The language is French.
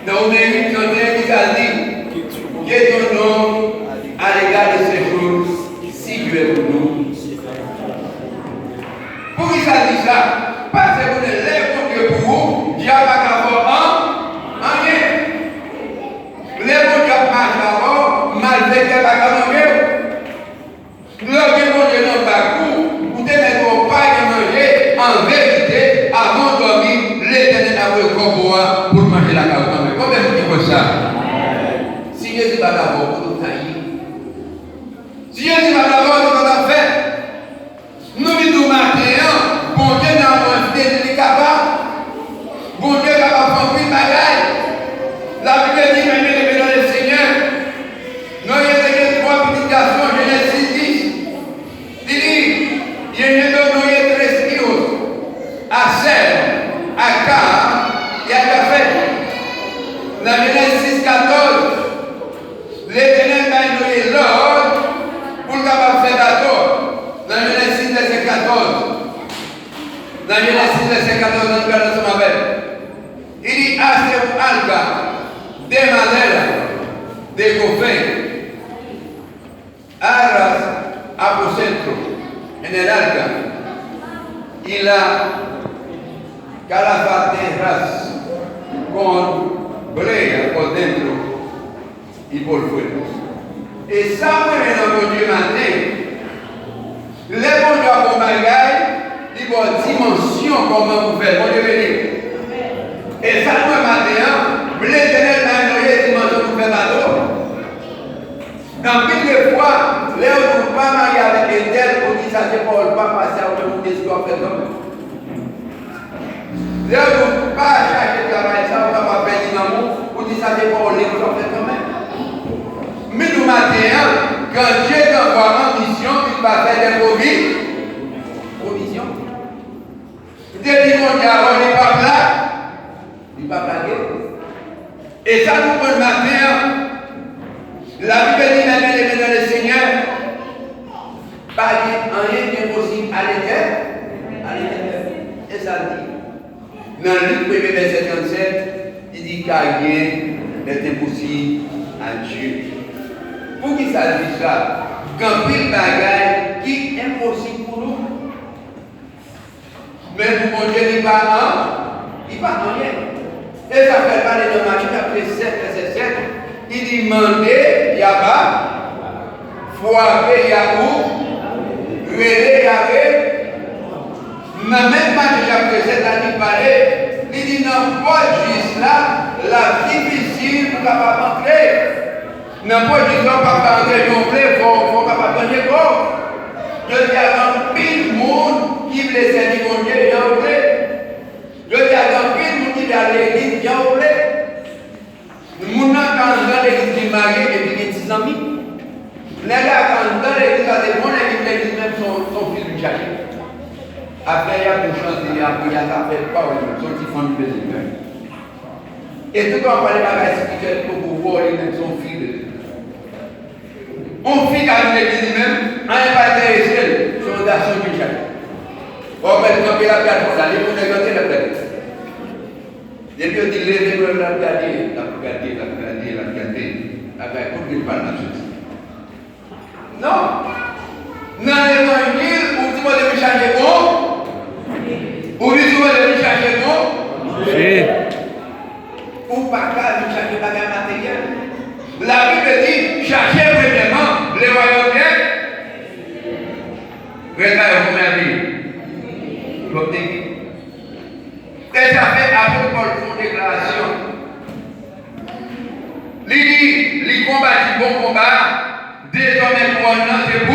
Dans le mérite, qui a dit, qui est ton nom à l'égard de ces choses, si Dieu est pour nous. Pour qui ça dit ça? Parce que vous ne l'êtes pour Dieu pour vous, Dieu n'a pas qu'à avoir en rien. Les bons Dieu marchent d'abord, malgré qu'il n'a pas qu'à manger. Lorsque mon Dieu n'a pas coup, vous devez pas manger en vérité avant de dormir, l'Éternel a le corps pour manger la carne. Comment vous dites ça? Si Jésus va d'abord pour nous tailler, si Jésus va d'abord pour nous faire, nous disons matin, bon Dieu n'a pas été capable, bon Dieu n'a pas compris le bagage. La Bible dit, mais dans le Seigneur, nous avons trois petits garçons, Genèse 6, 10. Il dit, il y a deux trésors, à Sèvres, à Car et à Café. Dans Genèse 6, 14, l'Éternel m'a donné l'ordre pour capable faire d'accord. Dans Genèse 6, verset 14. Dans Genèse 6, verset 14, nous regardons ce matin. Il dit, Asser Alga, de Manela, de Cofé, Arras, Apocentro, en el Alga, y la Calafaterras, con brea por dentro y por fuera. Et ça, mon Dieu matin, les bons Dieu à mon bagage, ils vont dimension comment vous faites. Mon Dieu béni. Et ça, mon matin, l'Éternel m'a donné dimension pour faire bateau. Dans pile de fois, les autres ne pas marier avec les tels pour dire ça, c'est pas passer à autre monde qui doit faire comme les autres ne pas chercher travail, ça, on va pas faire l'amour pour dire ça, c'est pas les qui doit faire comme même. Mais nous matin, quand Dieu t'envoie en mission, il va faire des provisions. Depuis qu'on dit avant, il n'est pas là, il n'est pas blagué. Et ça, nous prenons le matin. La Bible dit, même dans le Seigneur, pas rien qui est possible à l'éternel. Et ça dit, dans le 1er verset 37, il dit qu'il n'y a rien n'est impossible à Dieu. Pour qui ça dit ça? Quand il bagaille qui est impossible pour nous. Mais pour mon Dieu, il va en rien. Et ça fait parler de Matthieu chapitre 7, verset 7. Il dit mandez, il y a pas. Foiré, il y a où? Relé, il y avait. Dans même Matthieu chapitre 7, il dit parler. Il dit non, pas juste là, la vie difficile pour capable entrer. Non, pas juste là, pas entrer, il faut capable manger quoi. Je dis à pile monde qui veut servir mon Dieu, il y a je dis à pile monde qui veut aller à l'église, il y a nous n'avons pas l'église qui est mariée depuis 10 ans. Les gars, quand dans l'église, l'église même son fils du chercher. Après, il y a une chance, il y a fait pas, son petit fond du président. Et tout le monde parle de la spirituelle pour pouvoir même son fils. On fit à l'église même, un pas intéressé, son garçon du chercher. On va camper la pierre pour aller pour négocier la pierre. Depuis on dit les écoles la regarder. Avec pour qu'il parle de Jésus. Non. Dans l'évangile, où tu vas devoir changer bon? Où tu vas devoir changer bon? Oui. Ou pas qu'à nous changer bagage matériel. La Bible dit, cherchez premièrement les royaumes bien. Regardez comment elle dit. Et ça fait après Paul font déclaration. Il dit, il combat du bon combat, désormais pour un an, c'est pour